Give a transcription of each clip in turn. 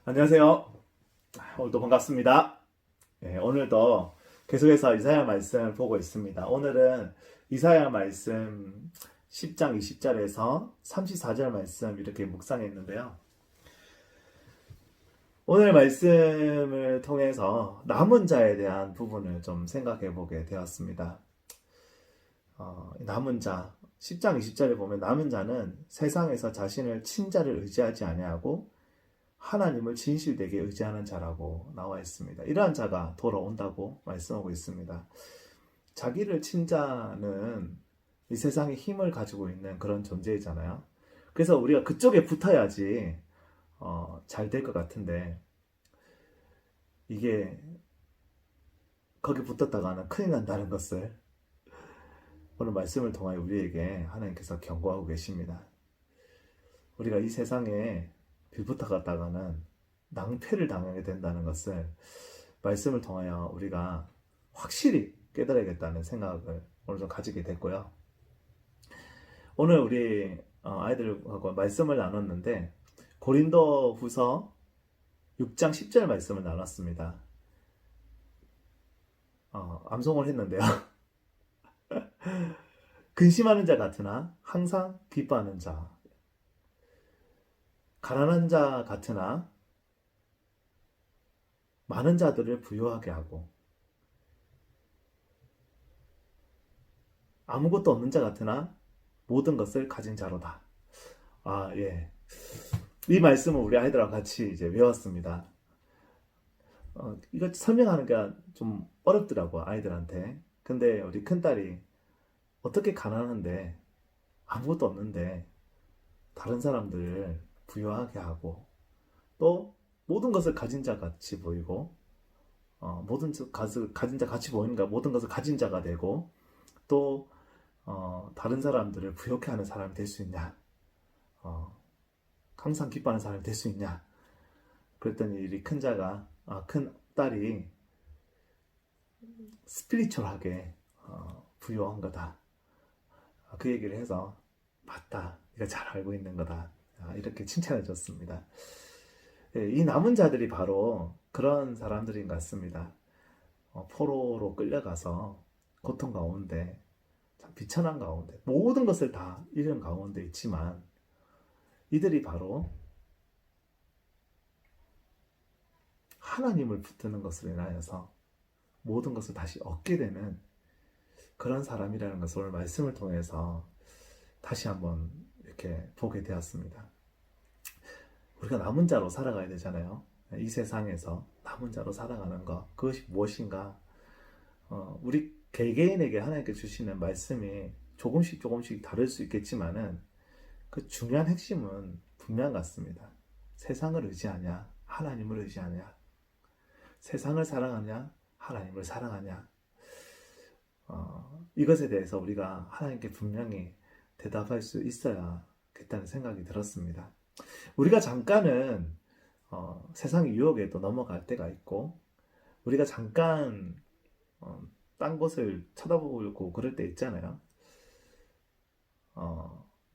안녕하세요. 오늘도 반갑습니다. 오늘도 계속해서 이사야 말씀 보고 있습니다. 오늘은 이사야 말씀 10장 20절에서 34절 말씀 이렇게 묵상했는데요. 오늘 말씀을 통해서 남은 자에 대한 부분을 좀 생각해 보게 되었습니다. 남은 자 10장 20절에 보면 남은 자는 세상에서 자신을 친자를 의지하지 아니하고 하나님을 진실되게 의지하는 자라고 나와 있습니다. 이러한 자가 돌아온다고 말씀하고 있습니다. 자기를 친자는 이 세상에 힘을 가지고 있는 그런 존재이잖아요. 그래서 우리가 그쪽에 붙어야지 잘 될 것 같은데 이게 거기 붙었다가는 큰일 난다는 것을 오늘 말씀을 통하여 우리에게 하나님께서 경고하고 계십니다. 우리가 이 세상에 빌붙어 갔다가는 낭패를 당하게 된다는 것을 말씀을 통하여 우리가 확실히 깨달아야겠다는 생각을 오늘 좀 가지게 됐고요. 오늘 우리 아이들하고 말씀을 나눴는데 고린도 후서 6장 10절 말씀을 나눴습니다. 암송을 했는데요. 근심하는 자 같으나 항상 기뻐하는 자, 가난한 자 같으나 많은 자들을 부유하게 하고 아무것도 없는 자 같으나 모든 것을 가진 자로다. 예. 이 말씀을 우리 아이들하고 같이 이제 외웠습니다. 이거 설명하는 게 좀 어렵더라고, 아이들한테. 근데 우리 큰딸이 어떻게 가난한데 아무것도 없는데 다른 사람들을 부유하게 하고 또 모든 것을 가진 자 같이 보이고 모든 것을 가진 자 같이 보이니까 모든 것을 가진 자가 되고 또 다른 사람들을 부욕해 하는 사람이 될 수 있냐, 항상 기뻐하는 사람이 될 수 있냐. 그랬더니 우리 큰 딸이 스피리추얼하게 부유한 거다. 그 얘기를 해서 맞다, 네가 잘 알고 있는 거다, 이렇게 칭찬해 줬습니다. 이 남은 자들이 바로 그런 사람들인 것 같습니다. 포로로 끌려가서 고통 가운데 참 비천한 가운데 모든 것을 다 잃은 가운데 있지만 이들이 바로 하나님을 붙드는 것으로 인하여서 모든 것을 다시 얻게 되는 그런 사람이라는 것을 오늘 말씀을 통해서 다시 한번 이렇게 보게 되었습니다. 우리가 남은 자로 살아가야 되잖아요. 이 세상에서 남은 자로 살아가는 것, 그것이 무엇인가? 우리 개개인에게 하나님께 주시는 말씀이 조금씩 다를 수 있겠지만은 그 중요한 핵심은 분명 같습니다. 세상을 의지하냐, 하나님을 의지하냐, 세상을 사랑하냐, 하나님을 사랑하냐. 이것에 대해서 우리가 하나님께 분명히 대답할 수 있어야겠다는 생각이 들었습니다. 우리가 잠깐은 세상의 유혹에 또 넘어갈 때가 있고 우리가 잠깐 딴 곳을 쳐다보고 그럴 때 있잖아요.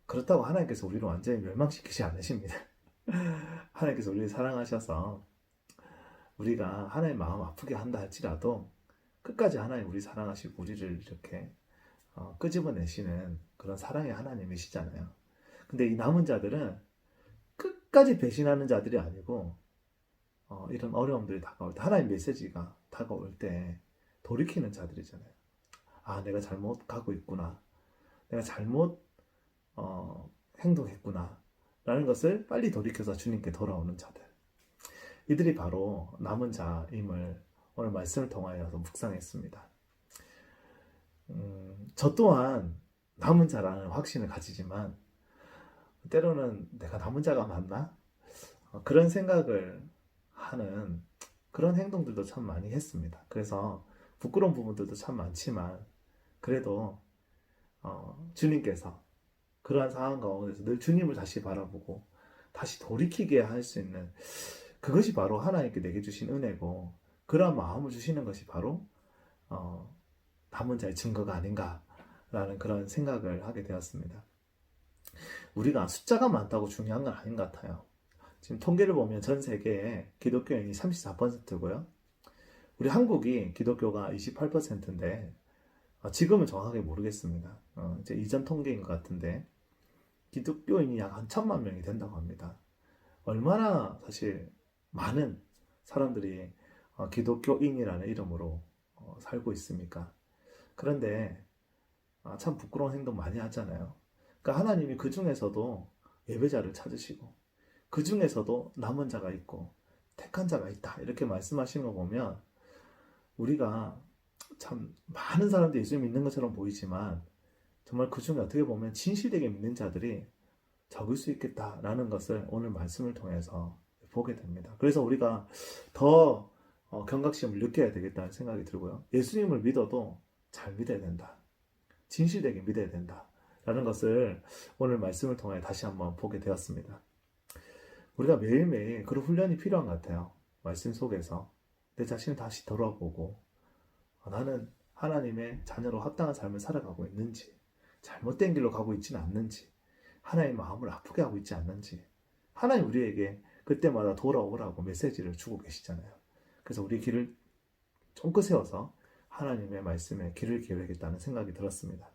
그렇다고 하나님께서 우리를 완전히 멸망시키지 않으십니다. 하나님께서 우리를 사랑하셔서 우리가 하나님 마음 아프게 한다 할지라도 끝까지 하나님 우리 사랑하시고 우리를 이렇게 끄집어내시는 그런 사랑의 하나님이시잖아요. 근데 이 남은 자들은 끝까지 배신하는 자들이 아니고 이런 어려움들이 다가올 때 하나님 메시지가 다가올 때 돌이키는 자들이잖아요. 내가 잘못 가고 있구나, 내가 잘못 행동했구나 라는 것을 빨리 돌이켜서 주님께 돌아오는 자들, 이들이 바로 남은 자임을 오늘 말씀을 통하여서 묵상했습니다. 저 또한 남은 자라는 확신을 가지지만 때로는 내가 남은 자가 맞나? 그런 생각을 하는 그런 행동들도 참 많이 했습니다. 그래서 부끄러운 부분들도 참 많지만 그래도 주님께서 그러한 상황 가운데서 늘 주님을 다시 바라보고 다시 돌이키게 할 수 있는 그것이 바로 하나님께 내게 주신 은혜고 그러한 마음을 주시는 것이 바로 남은 자의 증거가 아닌가라는 그런 생각을 하게 되었습니다. 우리가 숫자가 많다고 중요한 건 아닌 것 같아요. 지금 통계를 보면 전 세계에 기독교인이 34%고요. 우리 한국이 기독교가 28%인데 지금은 정확하게 모르겠습니다. 이제 이전 통계인 것 같은데 기독교인이 약 한 1,000만 명이 된다고 합니다. 얼마나 사실 많은 사람들이 기독교인이라는 이름으로 살고 있습니까? 그런데 참 부끄러운 행동 많이 하잖아요. 그러니까 하나님이 그 중에서도 예배자를 찾으시고 그 중에서도 남은 자가 있고 택한 자가 있다 이렇게 말씀하시는 거 보면 우리가 참 많은 사람들이 예수 믿는 것처럼 보이지만 정말 그 중에 어떻게 보면 진실되게 믿는 자들이 적을 수 있겠다라는 것을 오늘 말씀을 통해서 보게 됩니다. 그래서 우리가 더 경각심을 느껴야 되겠다는 생각이 들고요. 예수님을 믿어도 잘 믿어야 된다. 진실되게 믿어야 된다. 라는 것을 오늘 말씀을 통해 다시 한번 보게 되었습니다. 우리가 매일매일 그런 훈련이 필요한 것 같아요. 말씀 속에서 내 자신을 다시 돌아보고 나는 하나님의 자녀로 합당한 삶을 살아가고 있는지, 잘못된 길로 가고 있지는 않는지, 하나님의 마음을 아프게 하고 있지 않는지, 하나님 우리에게 그때마다 돌아오라고 메시지를 주고 계시잖아요. 그래서 우리 길을 쫑긋 세워서 하나님의 말씀에 길을 기울이겠다는 생각이 들었습니다.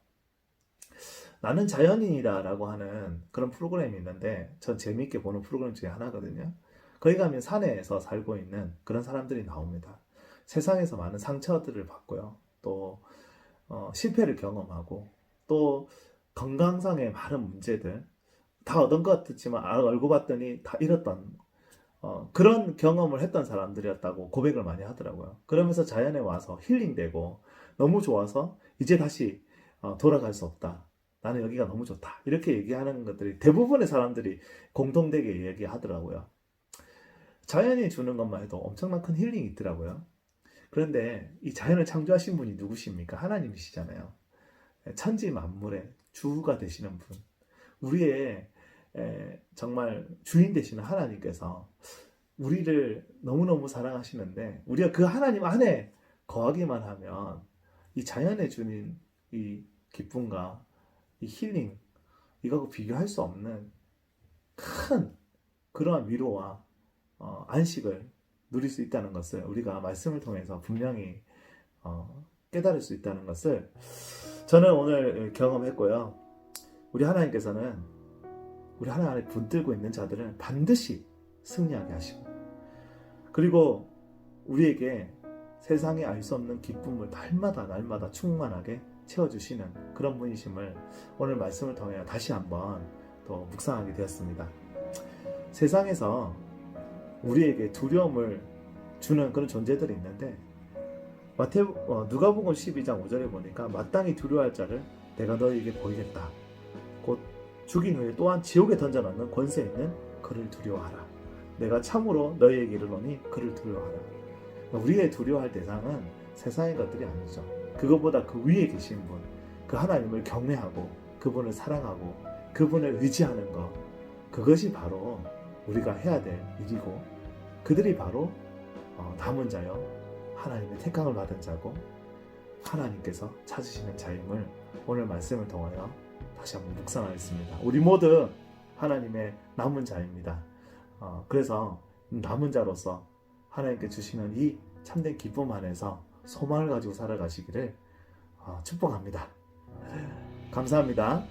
나는 자연인이다 라고 하는 그런 프로그램이 있는데 전 재미있게 보는 프로그램 중에 하나거든요. 거기 가면 산에서 살고 있는 그런 사람들이 나옵니다. 세상에서 많은 상처들을 받고요. 또 실패를 경험하고 또 건강상의 많은 문제들 다 얻은 것 같았지만 알고 봤더니 다 잃었던 그런 경험을 했던 사람들이었다고 고백을 많이 하더라고요. 그러면서 자연에 와서 힐링되고 너무 좋아서 이제 다시 돌아갈 수 없다. 나는 여기가 너무 좋다. 이렇게 얘기하는 것들이 대부분의 사람들이 공통되게 얘기하더라고요. 자연이 주는 것만 해도 엄청난 큰 힐링이 있더라고요. 그런데 이 자연을 창조하신 분이 누구십니까? 하나님이시잖아요. 천지 만물의 주가 되시는 분. 우리의 정말 주인 되시는 하나님께서 우리를 너무너무 사랑하시는데 우리가 그 하나님 안에 거하기만 하면 이 자연에 주는 이 기쁨과 이 힐링 이거하고 비교할 수 없는 큰 그러한 위로와 안식을 누릴 수 있다는 것을 우리가 말씀을 통해서 분명히 깨달을 수 있다는 것을 저는 오늘 경험했고요. 우리 하나님께서는 우리 하나님 안에 붙들고 있는 자들은 반드시 승리하게 하시고 그리고 우리에게 세상에 알 수 없는 기쁨을 날마다 충만하게 채워주시는 그런 분이심을 오늘 말씀을 통해 다시 한번 또 묵상하게 되었습니다. 세상에서 우리에게 두려움을 주는 그런 존재들이 있는데 누가복음 12장 5절에 보니까 마땅히 두려워할 자를 내가 너희에게 보이겠다. 곧 죽인 후에 또한 지옥에 던져넣는 권세 있는 그를 두려워하라. 내가 참으로 너희에게 이르노니 그를 두려워하라. 우리의 두려워할 대상은 세상의 것들이 아니죠. 그것보다 그 위에 계신 분, 그 하나님을 경외하고 그분을 사랑하고 그분을 의지하는 것, 그것이 바로 우리가 해야 될 일이고 그들이 바로 남은 자요 하나님의 택함을 받은 자고 하나님께서 찾으시는 자임을 오늘 말씀을 통하여 다시 한번 묵상하겠습니다. 우리 모두 하나님의 남은 자입니다. 그래서 남은 자로서 하나님께 주시는 이 참된 기쁨 안에서 소망을 가지고 살아가시기를 축복합니다. 감사합니다.